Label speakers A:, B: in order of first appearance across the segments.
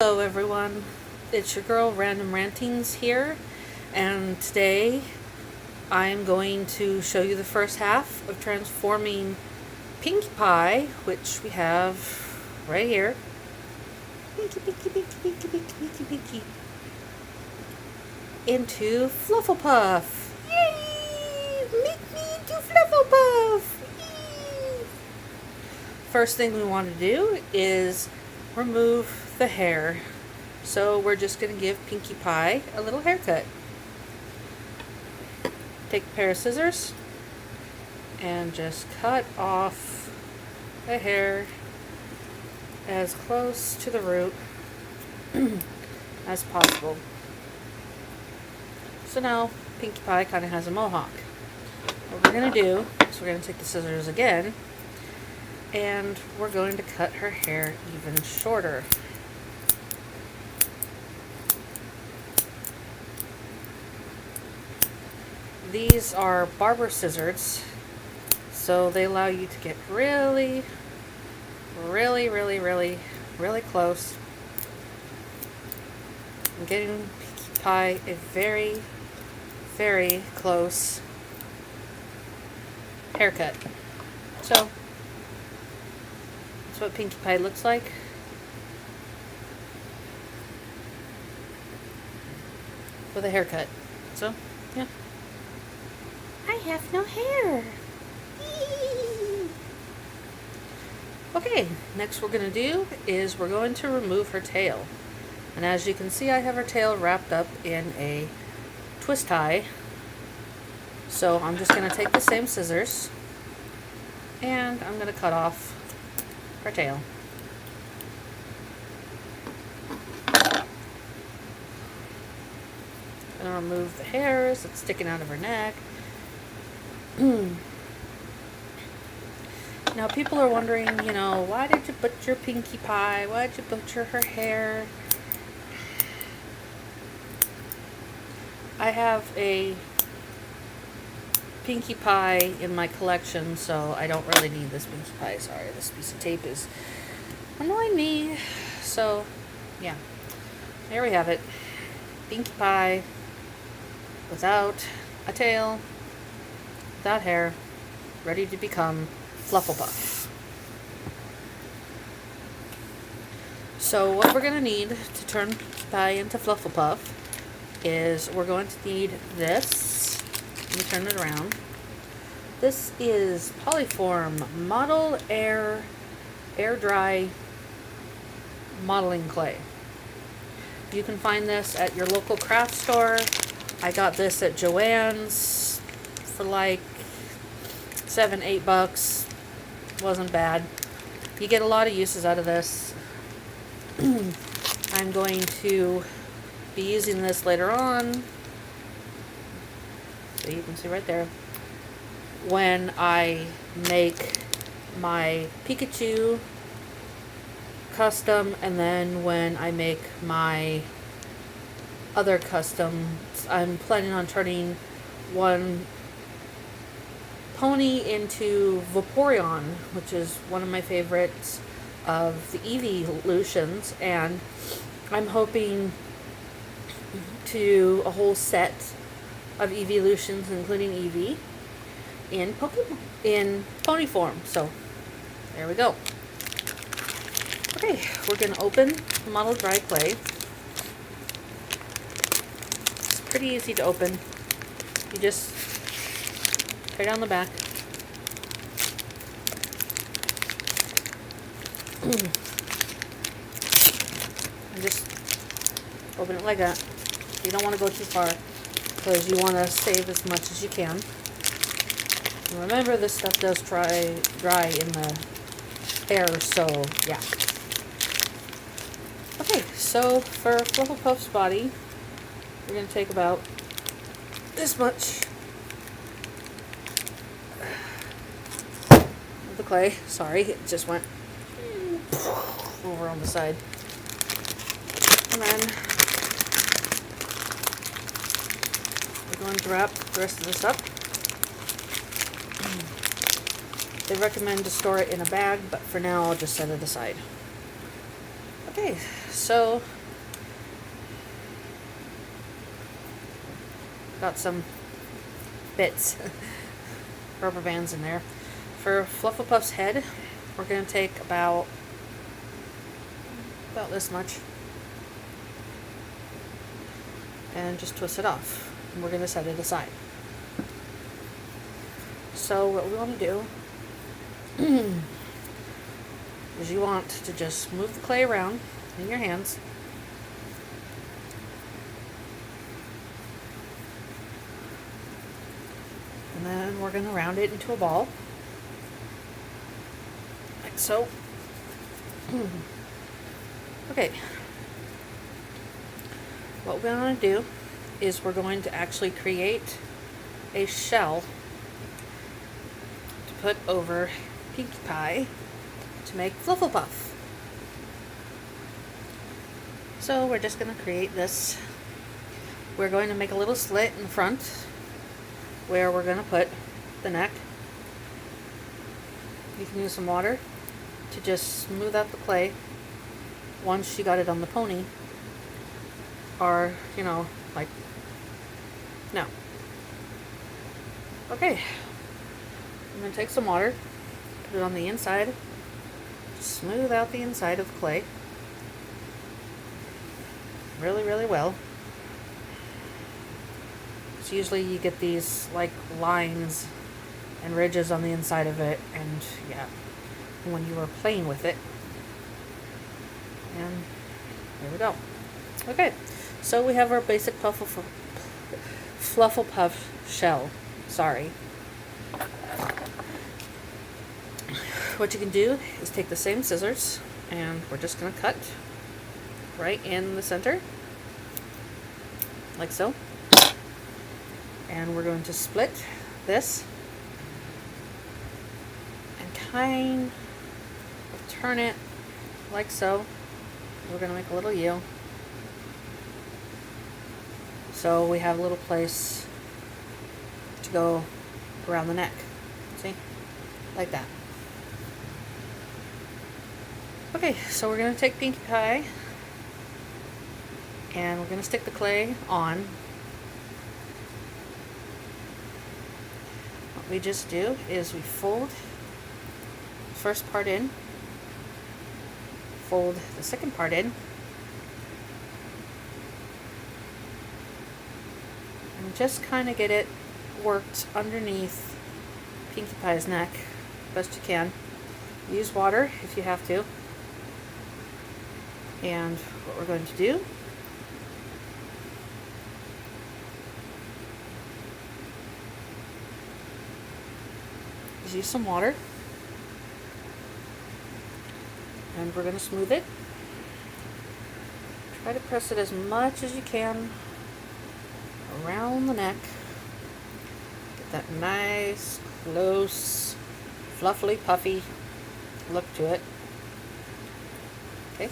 A: Hello everyone, it's your girl Random Rantings here, and today I'm going to show you the first half of transforming Pinkie Pie, which we have right here. Pinkie, Pinkie, Pinkie, Pinkie, Pinkie, Pinkie, Pinkie, into FlufflePuff. Yay! Make me into FlufflePuff! Yay! First thing we want to do is remove the hair. So we're just going to give Pinkie Pie a little haircut. Take a pair of scissors and just cut off the hair as close to the root as possible. So now Pinkie Pie kind of has a mohawk. What we're going to do is we're going to take the scissors again and we're going to cut her hair even shorter. These are barber scissors, so they allow you to get really close. I'm getting Pinkie Pie a very close haircut. So that's what Pinkie Pie looks like. With a haircut. So, yeah. I have no hair. Okay, next we're going to do is we're going to remove her tail. And as you can see, I have her tail wrapped up in a twist tie. So I'm just going to take the same scissors and I'm going to cut off her tail. I'm going to remove the hairs that's sticking out of her neck. Now people are wondering, why did you butcher Pinkie Pie? Why did you butcher her hair? I have a Pinkie Pie in my collection, so I don't really need this Pinkie Pie. Sorry, this piece of tape is annoying me. So, yeah. There we have it. Pinkie Pie without a tail, without hair, ready to become FlufflePuff. So what we're going to need to turn Pinkie Pie into FlufflePuff is we're going to need this. Let me turn it around. This is Polyform Model Air Dry Modeling Clay. You can find this at your local craft store. I got this at Joann's for like $7-8. Wasn't bad. You get a lot of uses out of this. I'm going to be using this later on. So you can see right there. When I make my Pikachu custom, and then when I make my other custom, I'm planning on turning one pony into Vaporeon, which is one of my favorites of the evolutions, and I'm hoping to do a whole set of evolutions, including Eevee, in pony form. So there we go. Okay, we're going to open the model dry clay. It's pretty easy to open. You just tear down the back. And just open it like that. You don't want to go too far because you want to save as much as you can. And remember, this stuff does dry in the air, so yeah. Okay, so for FlufflePuff's body, we're going to take about this much of the clay. Sorry, it just went over on the side. And then we're going to wrap the rest of this up. They recommend to store it in a bag, but for now I'll just set it aside. Okay, so got some bits, rubber bands in there. For FlufflePuff's head, we're going to take about this much and just twist it off. And we're going to set it aside. So what we want to do is you want to just move the clay around in your hands. And then we're going to round it into a ball. Like so. Okay. What we're going to do is we're going to actually create a shell to put over Pinkie Pie to make FlufflePuff. So we're just going to create this. We're going to make a little slit in the front where we're going to put the neck. You can use some water to just smooth out the clay once you got it on the pony, or like no. Okay, I'm going to take some water, put it on the inside, smooth out the inside of the clay really well. So usually you get these like lines and ridges on the inside of it, and yeah, when you were playing with it. And there we go. Okay, so we have our basic FlufflePuff shell. Sorry. What you can do is take the same scissors, and we're just going to cut right in the center, like so. And we're going to split this and kind of turn it like so. We're going to make a little U. So we have a little place to go around the neck. See? Like that. Okay, so we're going to take Pinkie Pie and we're going to stick the clay on. What we just do is we fold the first part in, fold the second part in, and just kind of get it worked underneath Pinkie Pie's neck best you can. Use water if you have to. And what we're going to do is use some water, and we're going to smooth it. Try to press it as much as you can around the neck. Get that nice, close, fluffy, puffy look to it. Okay.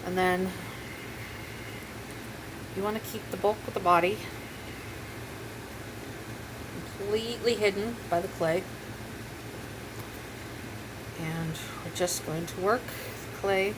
A: And then you want to keep the bulk of the body completely hidden by the clay. And we're just going to work the clay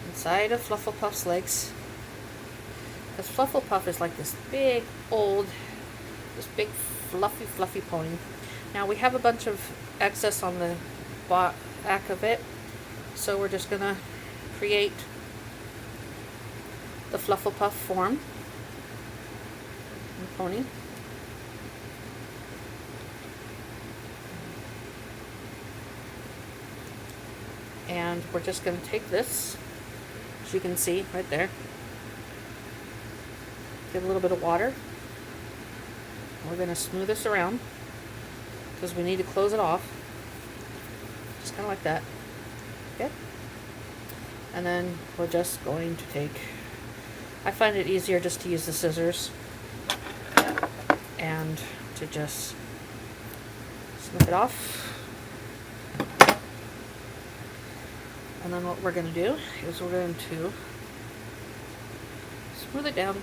A: inside of FlufflePuff's legs. Because FlufflePuff is like this big, big fluffy pony. Now we have a bunch of excess on the back of it, so we're just gonna create the FlufflePuff form in the pony. And we're just going to take this, as you can see right there, get a little bit of water. We're going to smooth this around because we need to close it off. Just kind of like that. Okay? And then we're just going to take, I find it easier just to use the scissors and to just snip it off. And then what we're going to do is we're going to smooth it down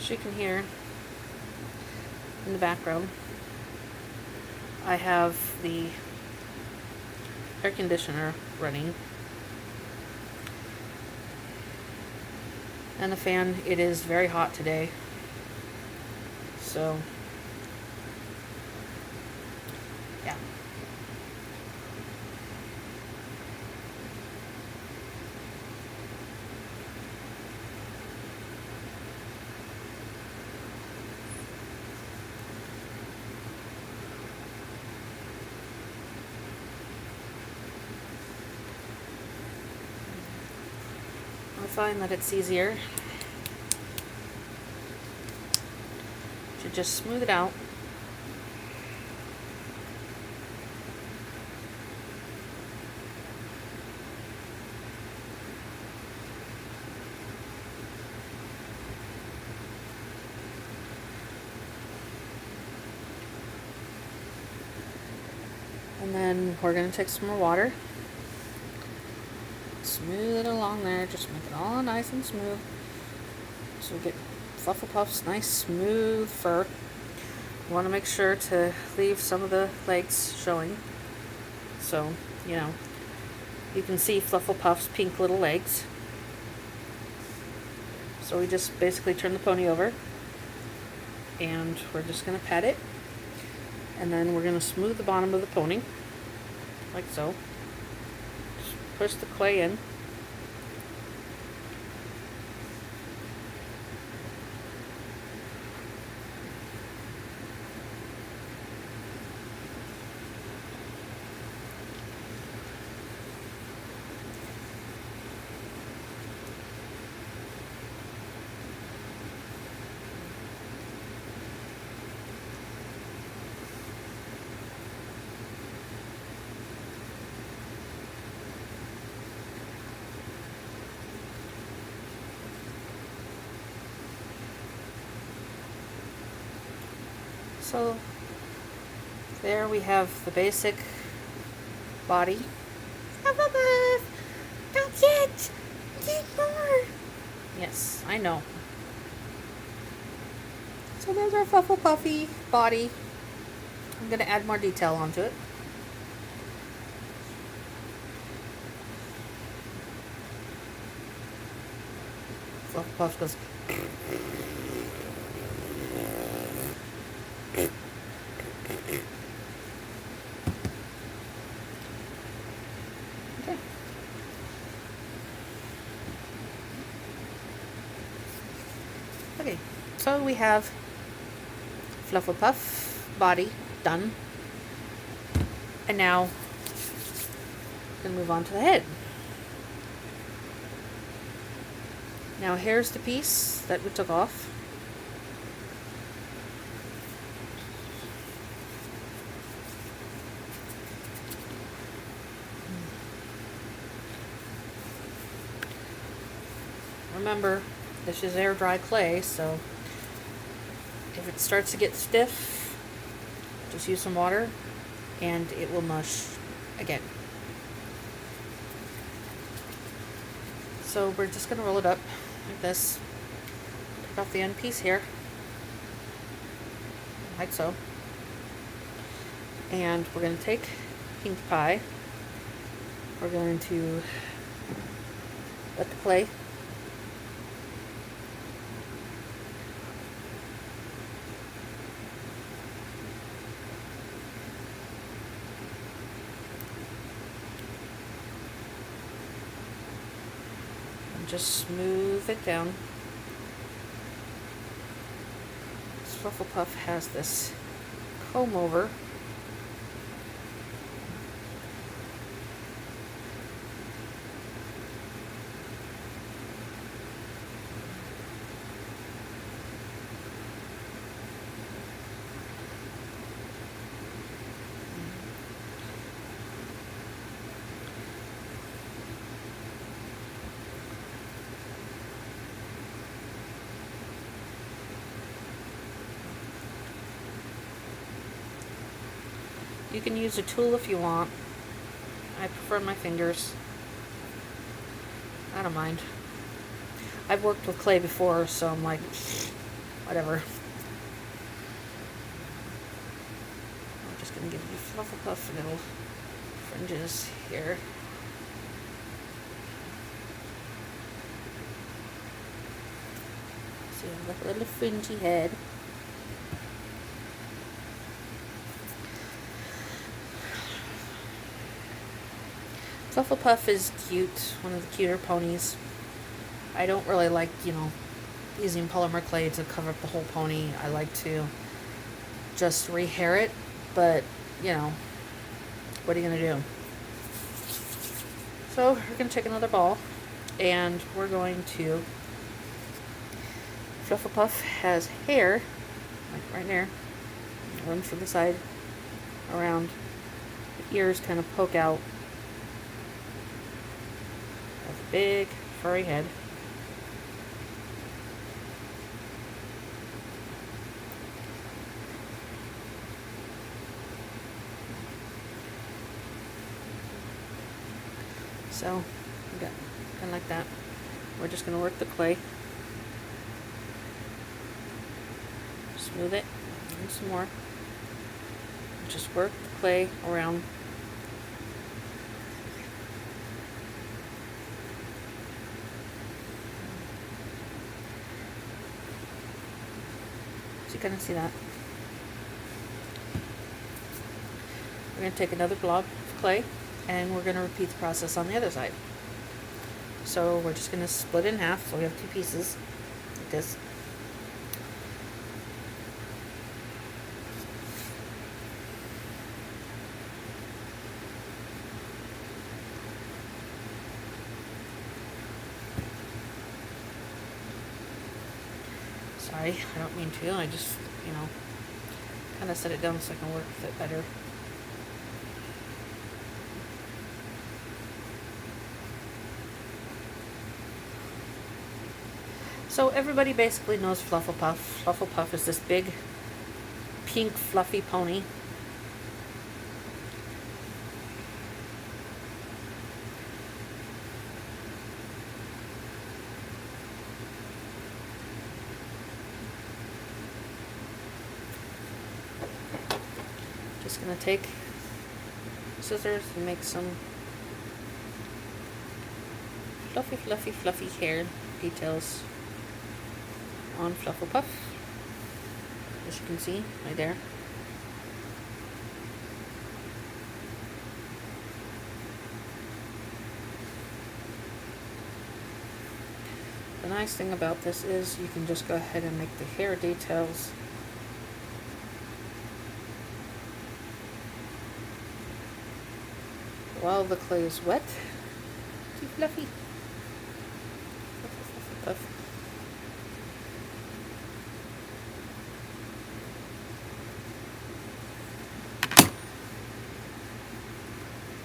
A: As you can hear in the background, I have the air conditioner running and the fan. It is very hot today, so yeah. I find that it's easier to just smooth it out. And then we're going to take some more water. Smooth it along there, just make it all nice and smooth. So we get FlufflePuff's nice smooth fur. You want to make sure to leave some of the legs showing. So, you know, you can see FlufflePuff's pink little legs. So we just basically turn the pony over. And we're just going to pat it. And then we're going to smooth the bottom of the pony. Like so. Just push the clay in. So there we have the basic body. That's it! Get more! Yes, I know. So there's our FlufflePuffy body. I'm going to add more detail onto it. FlufflePuff goes... Okay. Okay, so we have FlufflePuff body done. And now we're going to move on to the head. Now here's the piece that we took off. Remember, this is air dry clay, so if it starts to get stiff, just use some water and it will mush again. So we're just going to roll it up like this. Take off the end piece here, like so. And we're going to take Pink Pie. We're going to let the clay just smooth it down. FlufflePuff has this comb over. You can use a tool if you want. I prefer my fingers. I don't mind. I've worked with clay before, so I'm like, whatever. I'm just going to give you FlufflePuff little fringes here. So you have a little fringy head. FlufflePuff is cute, one of the cuter ponies. I don't really like, using polymer clay to cover up the whole pony. I like to just rehair it, but, what are you going to do? So we're going to take another ball, and we're going to, FlufflePuff has hair, like right there, runs from the side around, the ears kind of poke out. Has a big furry head. So, we got kind of like that. We're just going to work the clay. Smooth it, and some more. Just work the clay around. So you kind of see that. We're going to take another blob of clay, and we're going to repeat the process on the other side. So we're just going to split it in half, so we have two pieces like this. Sorry, I don't mean to, I just, kind of set it down so I can work with it better. So everybody basically knows FlufflePuff. FlufflePuff is this big, pink, fluffy pony. Just gonna take scissors and make some fluffy, fluffy, fluffy hair details on FlufflePuff, as you can see right there. The nice thing about this is you can just go ahead and make the hair details while the clay is wet. Too fluffy. FlufflePuff.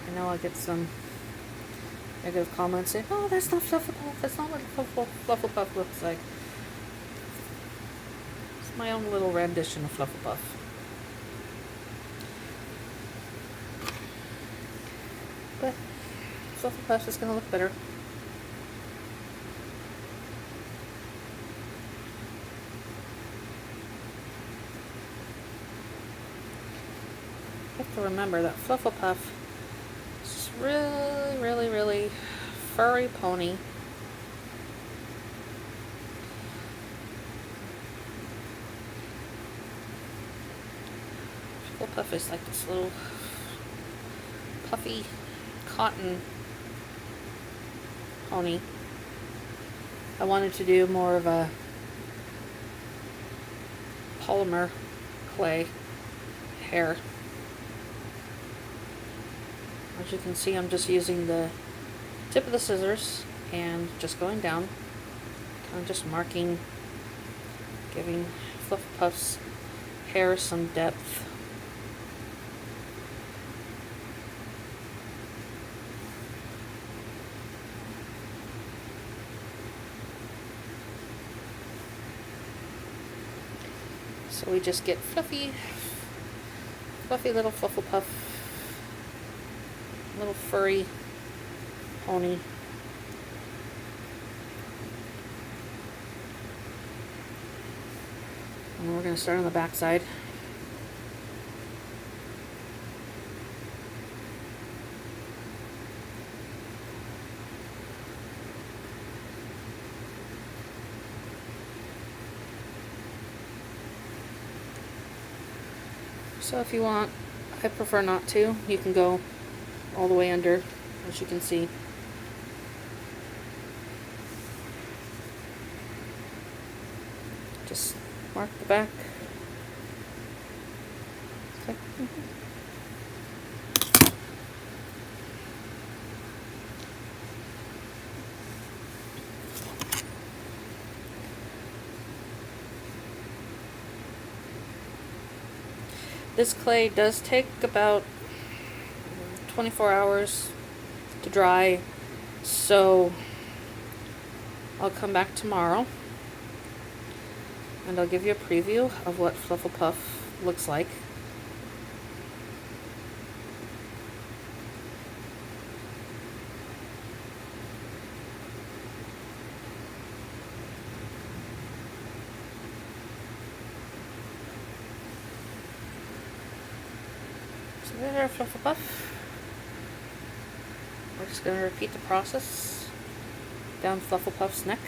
A: I know I get some negative comments saying, "Oh, that's not FlufflePuff. That's not what FlufflePuff looks like." It's my own little rendition of FlufflePuff. But FlufflePuff is going to look better. You have to remember that FlufflePuff is really, really, really furry pony. FlufflePuff is like this little puffy cotton pony. I wanted to do more of a polymer clay hair. As you can see, I'm just using the tip of the scissors and just going down. I'm just marking, giving FlufflePuff's hair some depth. So we just get fluffy little FlufflePuff, little furry pony. And we're going to start on the back side. So if you want, I prefer not to. You can go all the way under, as you can see. Just mark the back. Okay. This clay does take about 24 hours to dry, so I'll come back tomorrow and I'll give you a preview of what FlufflePuff looks like. So there, FlufflePuff. We're just going to repeat the process down FlufflePuff's neck.